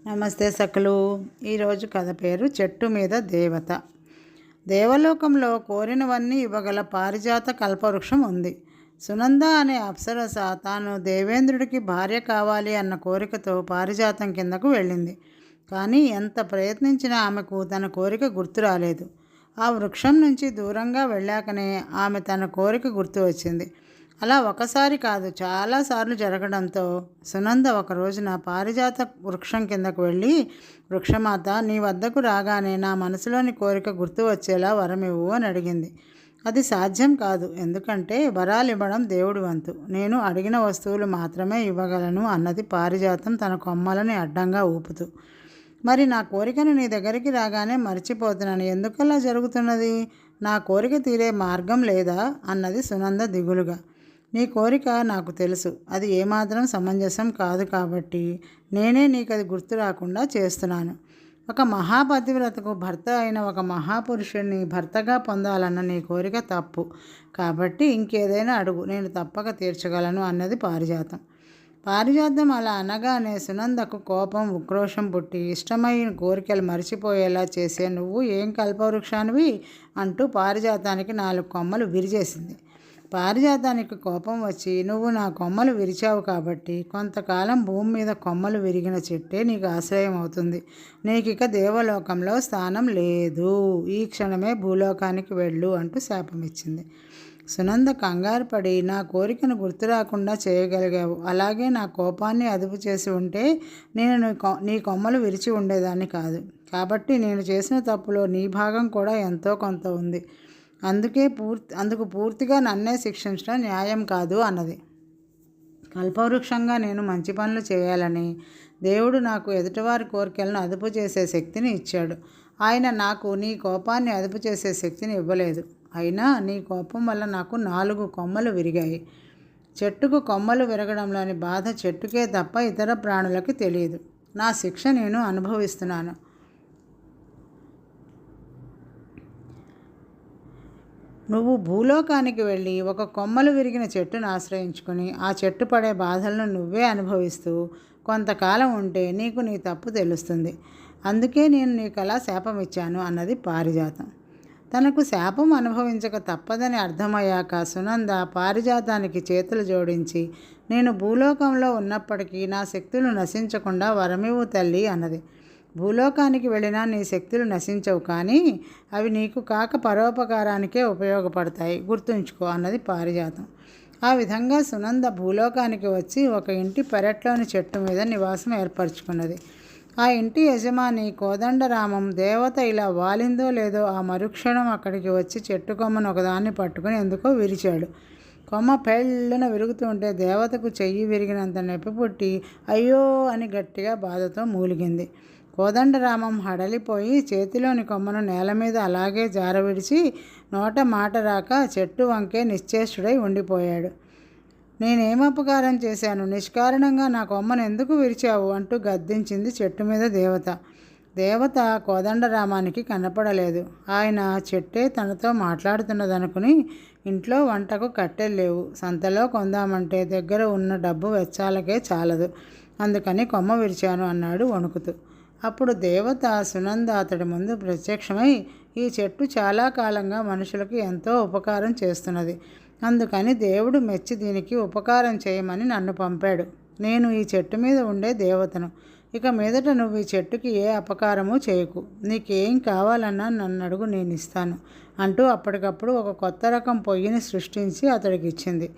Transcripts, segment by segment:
నమస్తే సకలు. ఈరోజు కథ పేరు చెట్టు మీద దేవత. దేవలోకంలో కోరినవన్నీ ఇవ్వగల పారిజాత కల్పవృక్షం ఉంది. సునంద అనే అప్సరస తాను దేవేంద్రుడికి భార్య కావాలి అన్న కోరికతో పారిజాతం కిందకు వెళ్ళింది. కానీ ఎంత ప్రయత్నించినా ఆమెకు తన కోరిక గుర్తు రాలేదు. ఆ వృక్షం నుంచి దూరంగా వెళ్ళాకనే ఆమె తన కోరిక గుర్తు వచ్చింది. అలా ఒకసారి కాదు, చాలాసార్లు జరగడంతో సునంద ఒక రోజున పారిజాత వృక్షం కిందకు వెళ్ళి, వృక్షమాత, నీ వద్దకు రాగానే నా మనసులోని కోరిక గుర్తు వచ్చేలా వరమివ్వు అని అడిగింది. అది సాధ్యం కాదు, ఎందుకంటే వరాలు ఇవ్వడం దేవుడి వంతు. నేను అడిగిన వస్తువులు మాత్రమే ఇవ్వగలను అన్నది పారిజాతం తన కొమ్మలని అడ్డంగా ఊపుతూ. మరి నా కోరికను నీ దగ్గరికి రాగానే మర్చిపోతున్నాను, ఎందుకలా జరుగుతున్నది? నా కోరిక తీరే మార్గం లేదా అన్నది సునంద దిగులుగా. నీ కోరిక నాకు తెలుసు, అది ఏమాత్రం సమంజసం కాదు, కాబట్టి నేనే నీకు అది గుర్తు రాకుండా చేస్తున్నాను. ఒక మహాపతివ్రతకు భర్త అయిన ఒక మహాపురుషుడిని భర్తగా పొందాలన్న నీ కోరిక తప్పు, కాబట్టి ఇంకేదైనా అడుగు, నేను తప్పక తీర్చగలను అన్నది పారిజాతం. పారిజాతం అలా అనగానే సునందకు కోపం, ఉక్రోషం పుట్టి, ఇష్టమైన కోరికలు మర్చిపోయేలా చేసే నువ్వు ఏం కల్పవృక్షానివి అంటూ పారిజాతానికి 4 కొమ్మలు విరిచేసింది. పారిజాతానికి కోపం వచ్చి, నువ్వు నా కొమ్మలు విరిచావు కాబట్టి కొంతకాలం భూమి మీద కొమ్మలు విరిగిన చెట్టే నీకు ఆశ్రయం అవుతుంది. నీకిక దేవలోకంలో స్థానం లేదు, ఈ క్షణమే భూలోకానికి వెళ్ళు అంటూ శాపమిచ్చింది. సునంద కంగారు పడి, నా కోరికను గుర్తు రాకుండా చేయగలిగావు, అలాగే నా కోపాన్ని అదుపు చేసి ఉంటే నేను నీ కొమ్మలు విరిచి ఉండేదాన్ని కాదు. కాబట్టి నేను చేసిన తప్పులో నీ భాగం కూడా ఎంతో కొంత ఉంది. అందుకు పూర్తిగా నన్నే శిక్షించడం న్యాయం కాదు అన్నది. కల్పవృక్షంగా నేను మంచి పనులు చేయాలని దేవుడు నాకు ఎదుటివారి కోరికలను అదుపు చేసే శక్తిని ఇచ్చాడు. ఆయన నాకు నీ కోపాన్ని అదుపు చేసే శక్తిని ఇవ్వలేదు. అయినా నీ కోపం వల్ల నాకు 4 కొమ్మలు విరిగాయి. చెట్టుకు కొమ్మలు విరగడంలోని బాధ చెట్టుకే తప్ప ఇతర ప్రాణులకి తెలియదు. నా శిక్ష నేను అనుభవిస్తున్నాను. నువ్వు భూలోకానికి వెళ్ళి ఒక కొమ్మలు విరిగిన చెట్టును ఆశ్రయించుకొని ఆ చెట్టు పడే బాధలను నువ్వే అనుభవిస్తూ కొంతకాలం ఉంటే నీకు నీ తప్పు తెలుస్తుంది. అందుకే నేను నీకు అలా శాపం ఇచ్చాను అన్నది పారిజాతం. తనకు శాపం అనుభవించక తప్పదని అర్థమయ్యాక సునంద పారిజాతానికి చేతులు జోడించి, నేను భూలోకంలో ఉన్నప్పటికీ నా శక్తులు నశించకుండా వరమివ్వు తల్లి అన్నది. భూలోకానికి వెళ్ళినా నీ శక్తులు నశించవు, కానీ అవి నీకు కాక పరోపకారానికే ఉపయోగపడతాయి, గుర్తుంచుకో అన్నది పారిజాతం. ఆ విధంగా సునంద భూలోకానికి వచ్చి ఒక ఇంటి పెరట్లోని చెట్టు మీద నివాసం ఏర్పరచుకున్నది. ఆ ఇంటి యజమాని కోదండరామం దేవత ఇలా వాలిందో లేదో ఆ మరుక్షణం అక్కడికి వచ్చి చెట్టు కొమ్మను ఒకదాన్ని పట్టుకుని ఎందుకో విరిచాడు. కొమ్మ పెళ్ళున విరుగుతుంటే దేవతకు చెయ్యి విరిగినంత నొప్పి పుట్టి అయ్యో అని గట్టిగా బాధతో మూలిగింది. కోదండరామం హడలిపోయి చేతిలోని కొమ్మను నేల మీద అలాగే జారవిడిచి నోట మాట రాక చెట్టు వంకే నిశ్చేష్టుడై ఉండిపోయాడు. నేనేమపకారం చేశాను, నిష్కారణంగా నా కొమ్మను ఎందుకు విరిచావు అంటూ గద్దించింది చెట్టు మీద దేవత. దేవత కోదండరామానికి కనపడలేదు. ఆయన చెట్టే తనతో మాట్లాడుతున్నదనుకుని, ఇంట్లో వంటకు కట్టెలు లేవు, సంతలో కొందామంటే దగ్గర ఉన్న డబ్బు వెచ్చాలకే చాలదు, అందుకని కొమ్మ విరిచాను అన్నాడు వణుకుతూ. అప్పుడు దేవత సునంద అతడి ముందు ప్రత్యక్షమై, ఈ చెట్టు చాలా కాలంగా మనుషులకు ఎంతో ఉపకారం చేస్తున్నది, అందుకని దేవుడు మెచ్చి దీనికి ఉపకారం చేయమని నన్ను పంపాడు. నేను ఈ చెట్టు మీద ఉండే దేవతను. ఇక మీదట నువ్వు ఈ చెట్టుకి ఏ అపకారము చేయకు, నీకేం కావాలన్నా నన్ను అడుగు, నేను ఇస్తాను అంటూ అప్పటికప్పుడు ఒక కొత్త రకం పొయ్యిని సృష్టించి అతడికి ఇచ్చింది.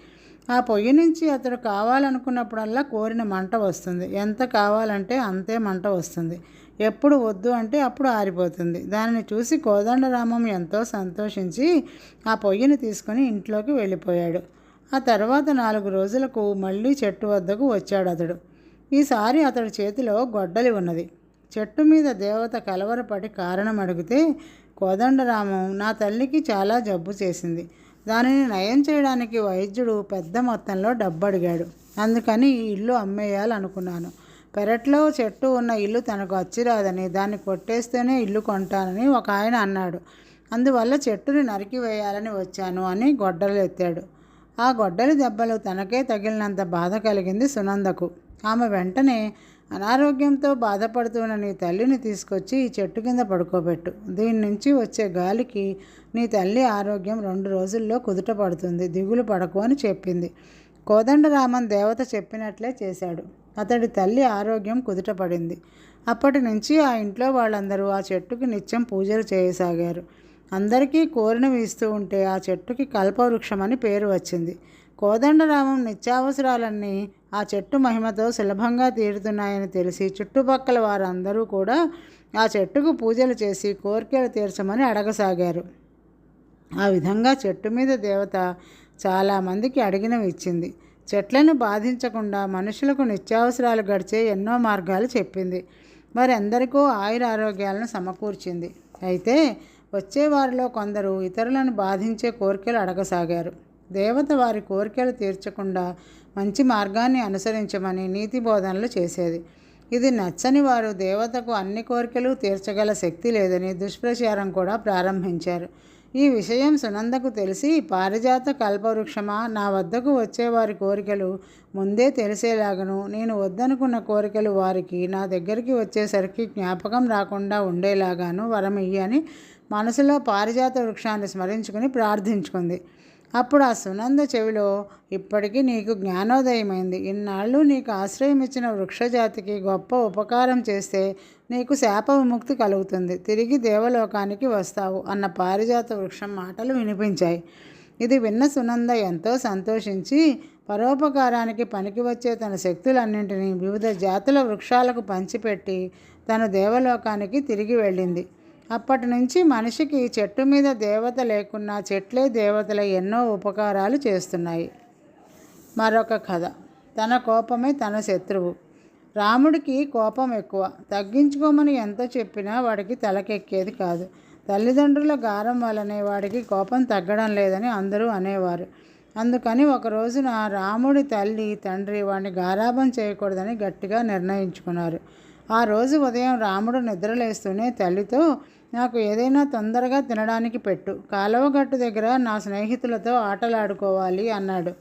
ఆ పొయ్యి నుంచి అతడు కావాలనుకున్నప్పుడల్లా కోరిన మంట వస్తుంది. ఎంత కావాలంటే అంతే మంట వస్తుంది. ఎప్పుడు వద్దు అంటే అప్పుడు ఆరిపోతుంది. దానిని చూసి కోదండరామం ఎంతో సంతోషించి ఆ పొయ్యిని తీసుకుని ఇంట్లోకి వెళ్ళిపోయాడు. ఆ తర్వాత 4 రోజులకు మళ్ళీ చెట్టు వద్దకు వచ్చాడు అతడు. ఈసారి అతడి చేతిలో గొడ్డలి ఉన్నది. చెట్టు మీద దేవత కలవరపడి కారణం అడిగితే, కోదండరామం, నా తల్లికి చాలా జబ్బు చేసింది, దానిని నయం చేయడానికి వైద్యుడు పెద్ద మొత్తంలో డబ్బు అడిగాడు, అందుకని ఈ ఇల్లు అమ్మేయాలనుకున్నాను. పెరట్లో చెట్టు ఉన్న ఇల్లు తనకు అచ్చిరాదని, దాన్ని కొట్టేస్తేనే ఇల్లు కొంటానని ఒక ఆయన అన్నాడు, అందువల్ల చెట్టుని నరికి వేయాలని వచ్చాను అని గొడ్డలు ఎత్తాడు. ఆ గొడ్డలి దెబ్బలు తనకే తగిలినంత బాధ కలిగింది సునందకు. ఆమె వెంటనే అనారోగ్యంతో బాధపడుతున్న నీ తల్లిని తీసుకొచ్చి ఈ చెట్టు కింద పడుకోబెట్టు. దీని నుంచి వచ్చే గాలికి నీ తల్లి ఆరోగ్యం 2 రోజుల్లో కుదుట పడుతుంది. దిగులు పడకు అని చెప్పింది. కోదండరామన్ దేవత చెప్పినట్లే చేశాడు. అతడి తల్లి ఆరోగ్యం కుదుట పడింది. అప్పటి నుంచి ఆ ఇంట్లో వాళ్ళందరూ ఆ చెట్టుకి నిత్యం పూజలు చేయసాగారు. అందరికీ కోరినవి ఇస్తూ ఉంటే ఆ చెట్టుకి కల్పవృక్షమని పేరు వచ్చింది. కోదండరామం నిత్యావసరాలన్నీ ఆ చెట్టు మహిమతో సులభంగా తీరుతున్నాయని తెలిసి చుట్టుపక్కల వారందరూ కూడా ఆ చెట్టుకు పూజలు చేసి కోరికలు తీర్చమని అడగసాగారు. ఆ విధంగా చెట్టు మీద దేవత చాలామందికి అడిగినవి ఇచ్చింది. చెట్లను బాధించకుండా మనుషులకు నిత్యావసరాలు గడిచే ఎన్నో మార్గాలు చెప్పింది. మరెందరికో ఆయురారోగ్యాలను సమకూర్చింది. అయితే వచ్చేవారిలో కొందరు ఇతరులను బాధించే కోరికలు అడగసాగారు. దేవత వారి కోరికలు తీర్చకుండా మంచి మార్గాన్ని అనుసరించమని నీతి బోధనలు చేసేది. ఇది నచ్చని వారు దేవతకు అన్ని కోరికలు తీర్చగల శక్తి లేదని దుష్ప్రచారం కూడా ప్రారంభించారు. ఈ విషయం సునందకు తెలిసి, పారిజాత కల్పవృక్షమా, నా వద్దకు వచ్చేవారి కోరికలు ముందే తెలిసేలాగను, నేను వద్దనుకున్న కోరికలు వారికి నా దగ్గరికి వచ్చేసరికి జ్ఞాపకం రాకుండా ఉండేలాగాను వరమియ్యి అని మనసులో పారిజాత వృక్షాన్ని స్మరించుకుని ప్రార్థించుకుంది. అప్పుడు ఆ సునంద చెవిలో, ఇప్పటికీ నీకు జ్ఞానోదయమైంది. ఇన్నాళ్ళు నీకు ఆశ్రయం ఇచ్చిన వృక్షజాతికి గొప్ప ఉపకారం చేస్తే నీకు శాప విముక్తి కలుగుతుంది. తిరిగి దేవలోకానికి వస్తావు అన్న పారిజాత వృక్షం మాటలు వినిపించాయి. ఇది విన్న సునంద ఎంతో సంతోషించి పరోపకారానికి పనికి వచ్చే తన శక్తులన్నింటినీ వివిధ జాతుల వృక్షాలకు పంచిపెట్టి తను దేవలోకానికి తిరిగి వెళ్ళింది. అప్పటి నుంచి మనిషికి చెట్టు మీద దేవత లేకున్నా చెట్లే దేవతల ఎన్నో ఉపకారాలు చేస్తున్నాయి. మరొక కథ. తన కోపమే తన శత్రువు. రాముడికి కోపం ఎక్కువ. తగ్గించుకోమని ఎంత చెప్పినా వాడికి తలకెక్కేది కాదు. తల్లిదండ్రుల గారం వల్లనే వాడికి కోపం తగ్గడం లేదని అందరూ అనేవారు. అందుకని ఒక రోజున రాముడి తల్లి తండ్రి వాడిని గారాబం చేయకూడదని గట్టిగా నిర్ణయించుకున్నారు. ఆ రోజు ఉదయం రాముడు నిద్రలేస్తూనే తల్లితో, నాకు ఏదైనా తొందరగా తినడానికి పెట్టు, కాలువగట్టు దగ్గర నా స్నేహితులతో ఆటలాడుకోవాలి అన్నాడు.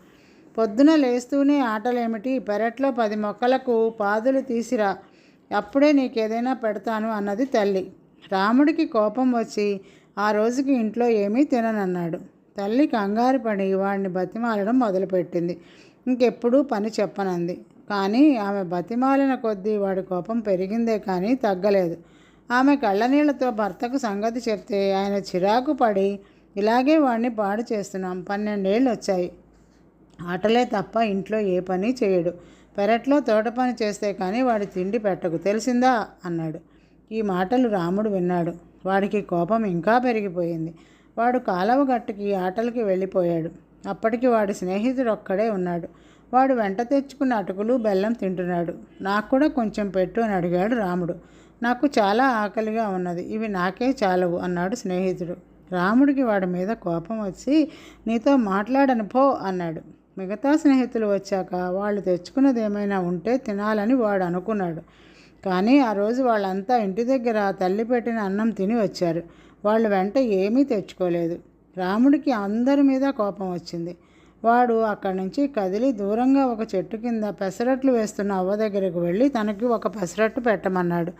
పొద్దున లేస్తూనే ఆటలేమిటి, పెరట్లో 10 మొక్కలకు పాదులు తీసిరా, అప్పుడే నీకేదైనా పెడతాను అన్నది తల్లి. రాముడికి కోపం వచ్చి ఆ రోజుకి ఇంట్లో ఏమీ తిననన్నాడు. తల్లి కంగారు పడి వాడిని బతిమాలడం మొదలుపెట్టింది. ఇంకెప్పుడూ పని చెప్పనంది. కానీ ఆమె బతిమాలిన కొద్దీ వాడి కోపం పెరిగిందే కానీ తగ్గలేదు. ఆమె కళ్ళనీళ్లతో భర్తకు సంగతి చెప్తే ఆయన చిరాకు పడి, ఇలాగే వాడిని పాడు చేస్తున్నాం, 12 ఏళ్ళు వచ్చాయి, ఆటలే తప్ప ఇంట్లో ఏ పని చేయడు, పెరట్లో తోట పని చేస్తే కానీ వాడి తిండి పెట్టకు, తెలిసిందా అన్నాడు. ఈ మాటలు రాముడు విన్నాడు. వాడికి కోపం ఇంకా పెరిగిపోయింది. వాడు కాలవ గట్టుకి ఆటలకి వెళ్ళిపోయాడు. అప్పటికి వాడి స్నేహితుడు ఒక్కడే ఉన్నాడు. వాడు వెంట తెచ్చుకున్న అటుకులు బెల్లం తింటున్నాడు. నాకు కూడా కొంచెం పెట్టు అని అడిగాడు రాముడు. నాకు చాలా ఆకలిగా ఉన్నది, ఇవి నాకే చాలవు అన్నాడు స్నేహితుడు. రాముడికి వాడి మీద కోపం వచ్చి, నీతో మాట్లాడను పో అన్నాడు. మిగతా స్నేహితులు వచ్చాక వాళ్ళు తెచ్చుకున్నది ఏమైనా ఉంటే తినాలని వాడు అనుకున్నాడు. కానీ ఆ రోజు వాళ్ళంతా ఇంటి దగ్గర తల్లి పెట్టిన అన్నం తిని వచ్చారు. వాళ్ళు వెంట ఏమీ తెచ్చుకోలేదు. రాముడికి అందరి మీద కోపం వచ్చింది. వాడు అక్కడి నుంచి కదిలి దూరంగా ఒక చెట్టు కింద పెసరట్లు వేస్తున్న అవ్వ దగ్గరకు వెళ్ళి తనకి ఒక పెసరట్టు పెట్టమన్నాడు.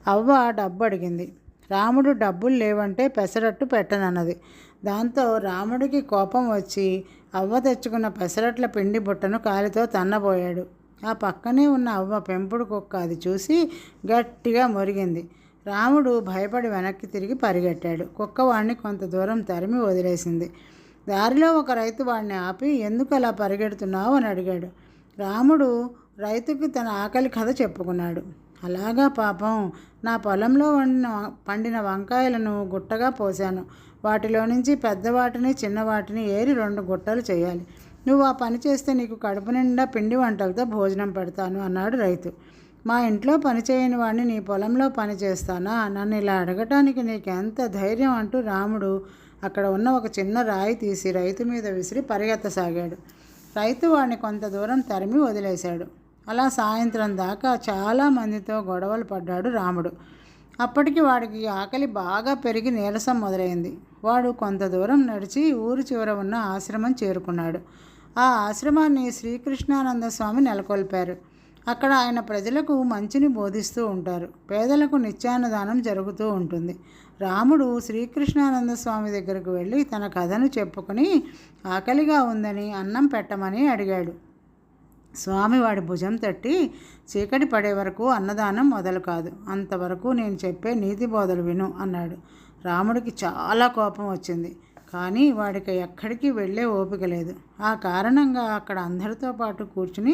అవ్వ డబ్బు అడిగింది. రాముడు డబ్బులు లేవంటే పెసరట్టు పెట్టనన్నది. దాంతో రాముడికి కోపం వచ్చి అవ్వ తెచ్చుకున్న పెసరట్ల పిండి బుట్టను కాలితో తన్నబోయాడు. ఆ పక్కనే ఉన్న అవ్వ పెంపుడు కుక్క అది చూసి గట్టిగా మొరిగింది. రాముడు భయపడి వెనక్కి తిరిగి పరిగెట్టాడు. కుక్క వాడిని కొంత దూరం తరిమి వదిలేసింది. దారిలో ఒక రైతు వాడిని ఆపి, ఎందుకు అలా పరిగెడుతున్నావు అని అడిగాడు. రాముడు రైతుకి తన ఆకలి కథ చెప్పుకున్నాడు. అలాగా పాపం, నా పొలంలో పండిన వంకాయలను గుట్టగా పోశాను. వాటిలో నుంచి పెద్దవాటిని చిన్నవాటిని ఏరి 2 గుట్టలు చేయాలి. నువ్వు ఆ పని చేస్తే నీకు కడుపు నిండా పిండి వంటలతో భోజనం పెడతాను అన్నాడు రైతు. మా ఇంట్లో పని చేయని వాడిని నీ పొలంలో పని చేస్తానా, నన్ను ఇలా అడగటానికి నీకెంత ధైర్యం అంటూ రాముడు అక్కడ ఉన్న ఒక చిన్న రాయి తీసి రైతు మీద విసిరి పరిగెత్తసాగాడు. రైతు వాడిని కొంత దూరం తరిమి వదిలేశాడు. అలా సాయంత్రం దాకా చాలామందితో గొడవలు పడ్డాడు రాముడు. అప్పటికి వాడికి ఆకలి బాగా పెరిగి నీరసం మొదలైంది. వాడు కొంత దూరం నడిచి ఊరు చివర ఉన్న ఆశ్రమం చేరుకున్నాడు. ఆ ఆశ్రమాన్ని శ్రీకృష్ణానంద స్వామి నెలకొల్పారు. అక్కడ ఆయన ప్రజలకు మంచిని బోధిస్తూ ఉంటారు. పేదలకు నిత్యాన్నదానం జరుగుతూ ఉంటుంది. రాముడు శ్రీకృష్ణానంద స్వామి దగ్గరకు వెళ్ళి తన కథను చెప్పుకొని ఆకలిగా ఉందని అన్నం పెట్టమని అడిగాడు. స్వామి వాడి భుజం తట్టి, చీకటి పడే వరకు అన్నదానం మొదలు కాదు, అంతవరకు నేను చెప్పే నీతి బోధలు విను అన్నాడు. రాముడికి చాలా కోపం వచ్చింది. కానీ వాడికి ఎక్కడికి వెళ్ళే ఓపిక లేదు. ఆ కారణంగా అక్కడ అందరితో పాటు కూర్చుని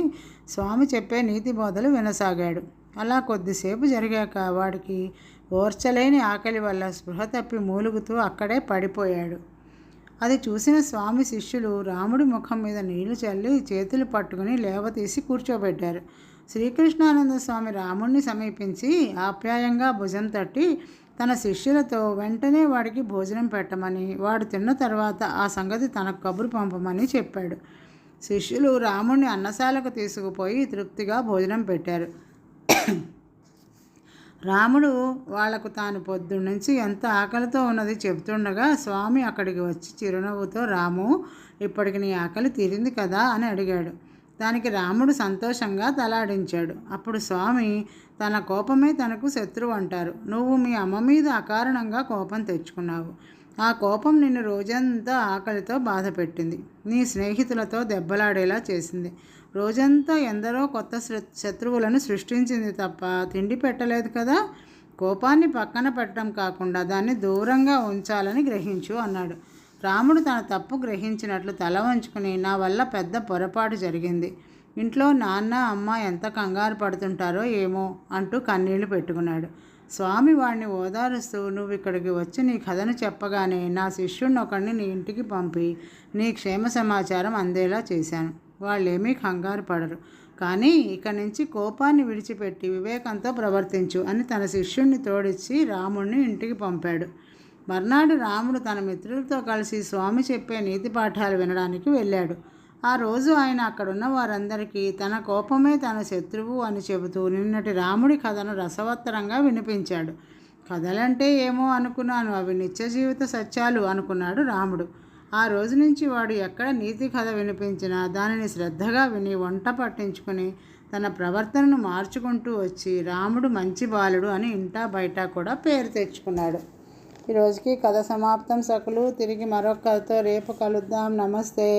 స్వామి చెప్పే నీతి బోధలు వినసాగాడు. అలా కొద్దిసేపు జరిగాక వాడికి ఓర్చలేని ఆకలి వల్ల స్పృహ తప్పి మూలుగుతూ అక్కడే పడిపోయాడు. అది చూసిన స్వామి శిష్యులు రాముడి ముఖం మీద నీళ్లు చల్లి చేతులు పట్టుకుని లేవతీసి కూర్చోబెట్టారు. శ్రీకృష్ణానంద స్వామి రాముడిని సమీపించి ఆప్యాయంగా భుజం తట్టి తన శిష్యులతో వెంటనే వాడికి భోజనం పెట్టమని, వాడు తిన్న తర్వాత ఆ సంగతి తనకు కబురు పంపమని చెప్పాడు. శిష్యులు రాముడిని అన్నశాలకు తీసుకుపోయి తృప్తిగా భోజనం పెట్టారు. రాముడు వాళ్లకు తాను పొద్దున్నుంచి ఎంత ఆకలితో ఉన్నది చెబుతుండగా స్వామి అక్కడికి వచ్చి చిరునవ్వుతో, రాము, ఇప్పటికి నీ ఆకలి తీరింది కదా అని అడిగాడు. దానికి రాముడు సంతోషంగా తలాడించాడు. అప్పుడు స్వామి, తన కోపమే తనకు శత్రువు అంటారు. నువ్వు మీ అమ్మ మీద అకారణంగా కోపం తెచ్చుకున్నావు. ఆ కోపం నిన్ను రోజంతా ఆకలితో బాధ పెట్టింది. నీ స్నేహితులతో దెబ్బలాడేలా చేసింది. రోజంతా ఎందరో కొత్త శత్రువులను సృష్టించింది తప్ప తిండి పెట్టలేదు కదా. కోపాన్ని పక్కన పెట్టడం కాకుండా దాన్ని దూరంగా ఉంచాలని గ్రహించు అన్నాడు. రాముడు తన తప్పు గ్రహించినట్లు తల వంచుకుని, నా వల్ల పెద్ద పొరపాటు జరిగింది. ఇంట్లో నాన్న అమ్మ ఎంత కంగారు పడుతుంటారో ఏమో అంటూ కన్నీళ్లు పెట్టుకున్నాడు. స్వామి వాడిని ఓదారుస్తూ, నువ్వు ఇక్కడికి వచ్చి నీ కథను చెప్పగానే నా శిష్యుడిని ఒకడిని నీ ఇంటికి పంపి నీ క్షేమ సమాచారం అందేలా చేశాను. వాళ్ళేమీ కంగారు పడరు. కానీ ఇక నుంచి కోపాన్ని విడిచిపెట్టి వివేకంతో ప్రవర్తించు అని తన శిష్యుడిని తోడిచ్చి రాముడిని ఇంటికి పంపాడు. మర్నాడు రాముడు తన మిత్రులతో కలిసి స్వామి చెప్పే నీతి పాఠాలు వినడానికి వెళ్ళాడు. ఆ రోజు ఆయన అక్కడున్న వారందరికీ తన కోపమే తన శత్రువు అని చెబుతూ నిన్నటి రాముడి కథను రసవత్తరంగా వినిపించాడు. కథలంటే ఏమో అనుకున్నాను, అవి నిత్య జీవిత సత్యాలు అనుకున్నాడు రాముడు. ఆ రోజు నుంచి వాడు ఎక్కడ నీతి కథ వినిపించినా దానిని శ్రద్ధగా విని వంట పట్టించుకుని తన ప్రవర్తనను మార్చుకుంటూ వచ్చి రాముడు మంచి బాలుడు అని ఇంటా బయట కూడా పేరు తెచ్చుకున్నాడు. ఈరోజుకి కథ సమాప్తం సకులు. తిరిగి మరొక కథతో రేపు కలుద్దాం. నమస్తే.